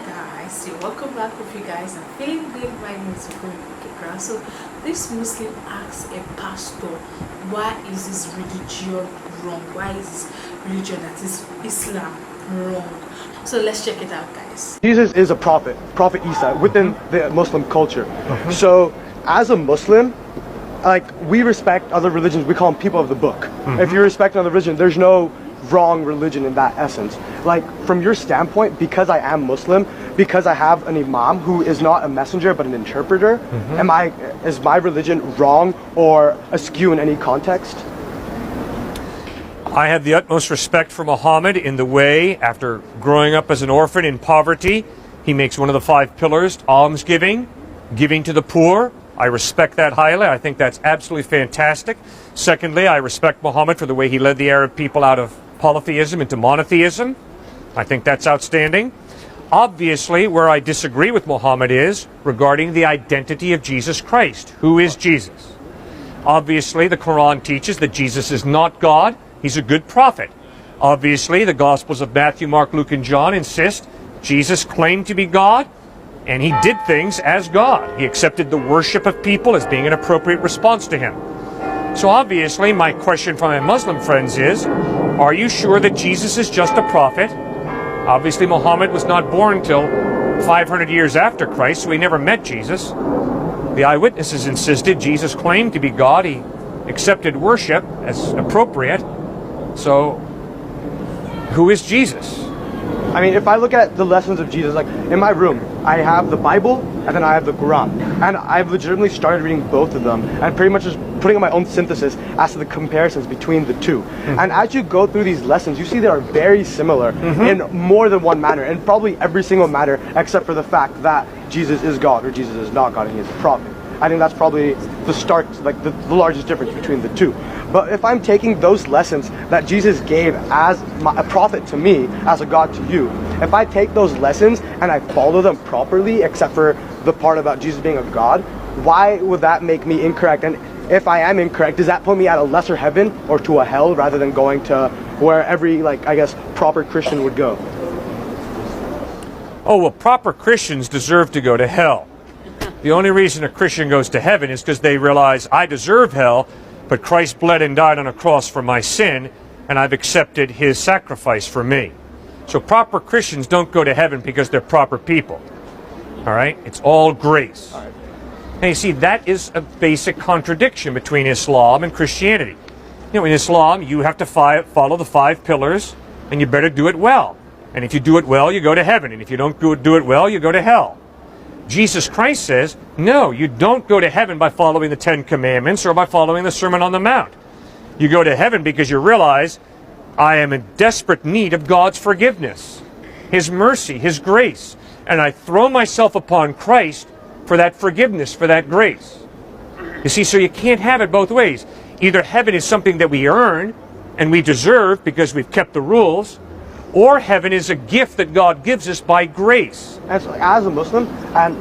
Guys, welcome back with you guys. I'm feeling good. My name is Kikra. So this Muslim asks a pastor, why is this religion wrong? Why is this religion, that is Islam, wrong? So let's check it out, guys. Jesus is a prophet Isa, within the Muslim culture. So as a Muslim, like, we respect other religions. We call them people of the book. If you respect another religion, there's no wrong religion in that essence. Like, from your standpoint, because I am Muslim, because I have an imam who is not a messenger but an interpreter, is my religion wrong or askew in any context? I have the utmost respect for Muhammad in the way, after growing up as an orphan in poverty, he makes one of the 5 pillars, almsgiving, giving to the poor. I respect that highly. I think that's absolutely fantastic. Secondly, I respect Muhammad for the way he led the Arab people out of polytheism into monotheism. I think that's outstanding. Obviously, where I disagree with Muhammad is regarding the identity of Jesus Christ. Who is Jesus? Obviously, the Quran teaches that Jesus is not God. He's a good prophet. Obviously, the Gospels of Matthew, Mark, Luke, and John insist Jesus claimed to be God, and he did things as God. He accepted the worship of people as being an appropriate response to him. So obviously, my question from my Muslim friends is, are you sure that Jesus is just a prophet? Obviously, Muhammad was not born until 500 years after Christ, so he never met Jesus. The eyewitnesses insisted Jesus claimed to be God. He accepted worship as appropriate. So, who is Jesus? I mean, if I look at the lessons of Jesus, like in my room, I have the Bible and then I have the Quran. And I've legitimately started reading both of them and pretty much just putting on my own synthesis as to the comparisons between the two. And as you go through these lessons, you see they are very similar in more than one manner, and probably every single matter except for the fact that Jesus is God or Jesus is not God and he is a prophet. I think that's probably the start, like the largest difference between the two. But if I'm taking those lessons that Jesus gave as a prophet to me, as a God to you, if I take those lessons and I follow them properly, except for the part about Jesus being a God, why would that make me incorrect? And if I am incorrect, does that put me at a lesser heaven or to a hell rather than going to where every, like, I guess, proper Christian would go? Oh, well, proper Christians deserve to go to hell. The only reason a Christian goes to heaven is because they realize, I deserve hell, but Christ bled and died on a cross for my sin, and I've accepted his sacrifice for me. So proper Christians don't go to heaven because they're proper people. All right? It's all grace. All right. And you see, that is a basic contradiction between Islam and Christianity. You know, in Islam, you have to follow the 5 pillars, and you better do it well. And if you do it well, you go to heaven. And if you don't do it well, you go to hell. Jesus Christ says, no, you don't go to heaven by following the 10 Commandments or by following the Sermon on the Mount. You go to heaven because you realize, I am in desperate need of God's forgiveness, his mercy, his grace, and I throw myself upon Christ for that forgiveness, for that grace. You see, so you can't have it both ways. Either heaven is something that we earn and we deserve because we've kept the rules, or heaven is a gift that God gives us by grace. And so, as a Muslim, and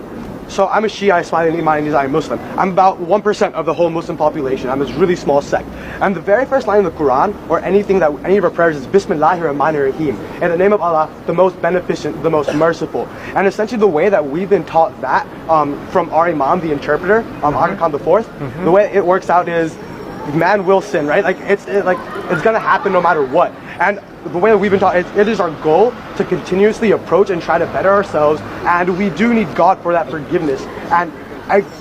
so I'm a Shia, Ismaili Muslim. I'm about 1% of the whole Muslim population. I'm this really small sect. And the very first line in the Quran, or anything that any of our prayers, is Bismillahir Rahmanir Rahim. In the name of Allah, the most beneficent, the most merciful. And essentially the way that we've been taught that from our Imam, the interpreter, Ahmed IV, the way it works out is, man will sin, right? Like it's gonna happen no matter what. And the way that we've been taught, it is our goal to continuously approach and try to better ourselves, and we do need God for that forgiveness. And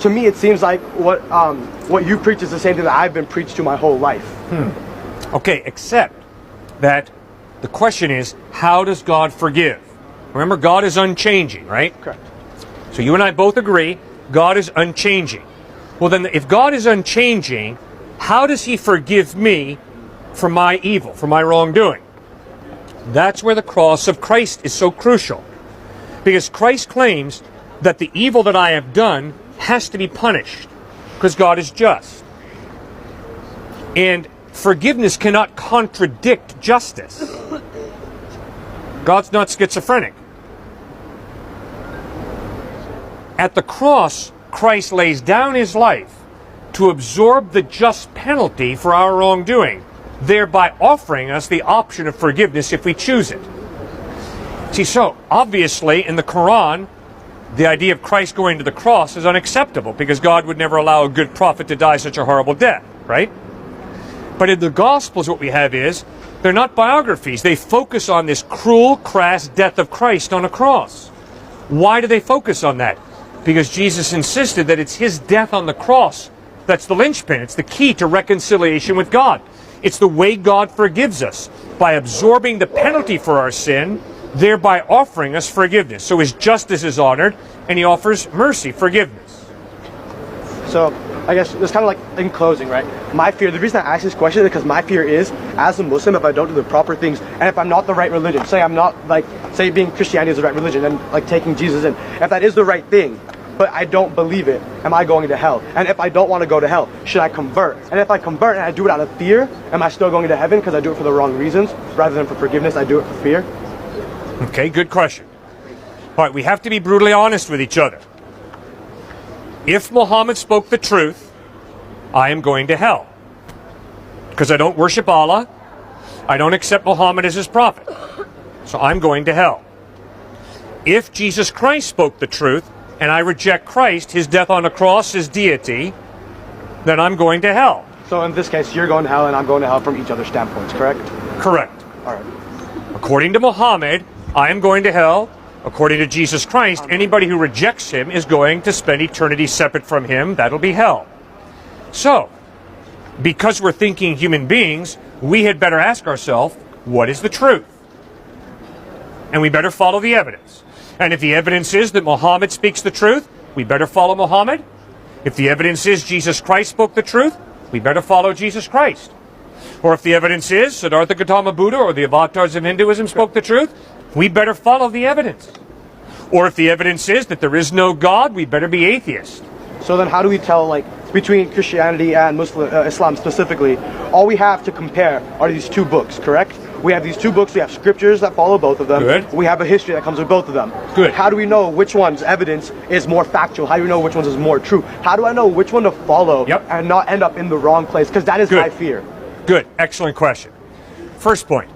to me, it seems like what you preach is the same thing that I've been preached to my whole life. Okay, except that the question is, how does God forgive? Remember, God is unchanging, right? Correct. So you and I both agree, God is unchanging. Well then, if God is unchanging, how does he forgive me for my evil, for my wrongdoing? That's where the cross of Christ is so crucial. Because Christ claims that the evil that I have done has to be punished, because God is just. And forgiveness cannot contradict justice. God's not schizophrenic. At the cross, Christ lays down his life to absorb the just penalty for our wrongdoing, thereby offering us the option of forgiveness if we choose it. See, so obviously in the Quran, the idea of Christ going to the cross is unacceptable because God would never allow a good prophet to die such a horrible death, right? But in the Gospels, what we have is, they're not biographies. They focus on this cruel, crass death of Christ on a cross. Why do they focus on that? Because Jesus insisted that it's his death on the cross that's the linchpin. It's the key to reconciliation with God. It's the way God forgives us, by absorbing the penalty for our sin, thereby offering us forgiveness. So his justice is honored, and he offers mercy, forgiveness. So I guess it's kind of like in closing, right? My fear, the reason I ask this question is because my fear is, as a Muslim, if I don't do the proper things, and if I'm not the right religion, say I'm not like, say being Christianity is the right religion, and like taking Jesus in, if that is the right thing, but I don't believe it, am I going to hell? And if I don't want to go to hell, should I convert? And if I convert and I do it out of fear, am I still going to heaven because I do it for the wrong reasons? Rather than for forgiveness, I do it for fear? Okay, good question. All right, we have to be brutally honest with each other. If Muhammad spoke the truth, I am going to hell. Because I don't worship Allah, I don't accept Muhammad as his prophet. So I'm going to hell. If Jesus Christ spoke the truth, and I reject Christ, his death on the cross, his deity, then I'm going to hell. So in this case, you're going to hell and I'm going to hell from each other's standpoints, correct? Correct. All right. According to Muhammad, I am going to hell. According to Jesus Christ, anybody who rejects him is going to spend eternity separate from him. That'll be hell. So, because we're thinking human beings, we had better ask ourselves, what is the truth? And we better follow the evidence. And if the evidence is that Muhammad speaks the truth, we better follow Muhammad. If the evidence is Jesus Christ spoke the truth, we better follow Jesus Christ. Or if the evidence is Siddhartha Gautama Buddha or the avatars of Hinduism spoke the truth, we better follow the evidence. Or if the evidence is that there is no God, we better be atheist. So then how do we tell, like, between Christianity and Islam specifically, all we have to compare are these two books, correct? We have these two books, we have scriptures that follow both of them. Good. We have a history that comes with both of them. Good. How do we know which one's evidence is more factual? How do we know which one's is more true? How do I know which one to follow and not end up in the wrong place? Because that is my fear. Good. Excellent question. First point,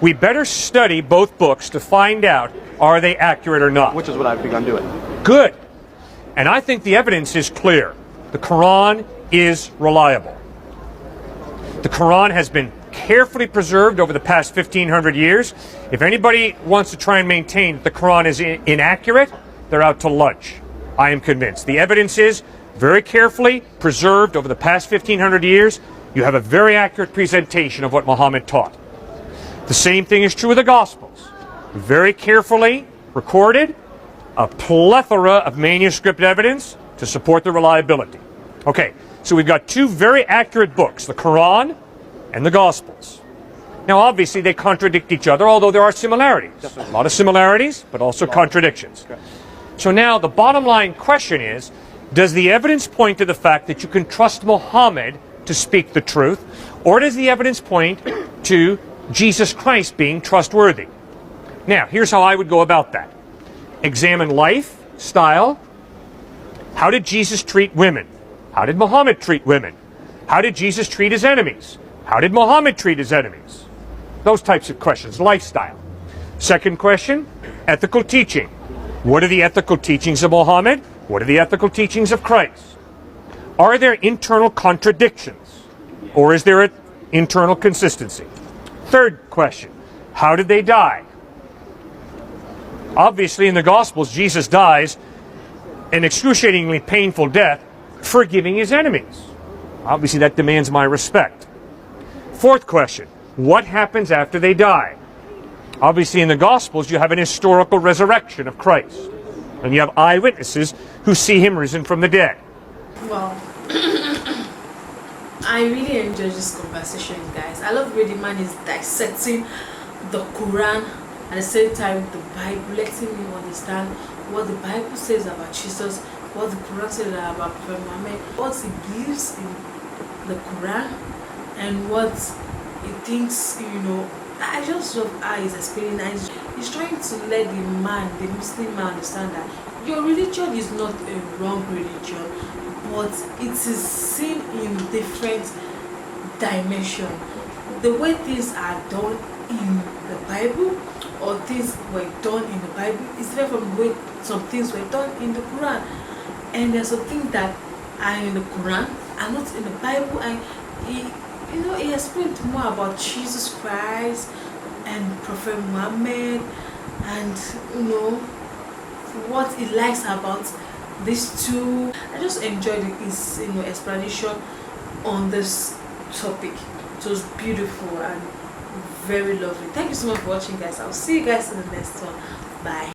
we better study both books to find out, are they accurate or not? Which is what I've begun doing. Good. And I think the evidence is clear. The Quran is reliable. The Quran has been carefully preserved over the past 1,500 years. If anybody wants to try and maintain that the Quran is inaccurate, they're out to lunch. I am convinced. The evidence is very carefully preserved over the past 1,500 years. You have a very accurate presentation of what Muhammad taught. The same thing is true of the Gospels. Very carefully recorded, a plethora of manuscript evidence to support the reliability. Okay, so we've got two very accurate books, the Quran and the Gospels. Now, obviously, they contradict each other, although there are similarities. Definitely. A lot of similarities, but also contradictions. Okay. So now, the bottom line question is, does the evidence point to the fact that you can trust Muhammad to speak the truth, or does the evidence point to Jesus Christ being trustworthy? Now, here's how I would go about that. Examine life, style. How did Jesus treat women? How did Muhammad treat women? How did Jesus treat his enemies? How did Muhammad treat his enemies? Those types of questions, lifestyle. Second question, ethical teaching. What are the ethical teachings of Muhammad? What are the ethical teachings of Christ? Are there internal contradictions? Or is there an internal consistency? Third question, how did they die? Obviously, in the Gospels, Jesus dies an excruciatingly painful death, forgiving his enemies. Obviously, that demands my respect. Fourth question, what happens after they die? Obviously, in the Gospels, you have an historical resurrection of Christ. And you have eyewitnesses who see him risen from the dead. Well, I really enjoy this conversation, guys. I love reading man is dissecting the Quran at the same time the Bible, letting me understand what the Bible says about Jesus, what the Quran says about Prophet Muhammad, what he believes in the Quran, and what he thinks, I just love how he's explaining. He's trying to let the Muslim man understand that your religion is not a wrong religion, but it is seen in different dimension. The way things are done in the Bible or things were done in the Bible is different from the way some things were done in the Quran. And there's some things that are in the Quran are not in the Bible. And he explained more about Jesus Christ and Prophet Muhammad, and what he likes about these two. I just enjoyed his explanation on this topic. It was beautiful and very lovely. Thank you so much for watching, guys. I'll see you guys in the next one. Bye.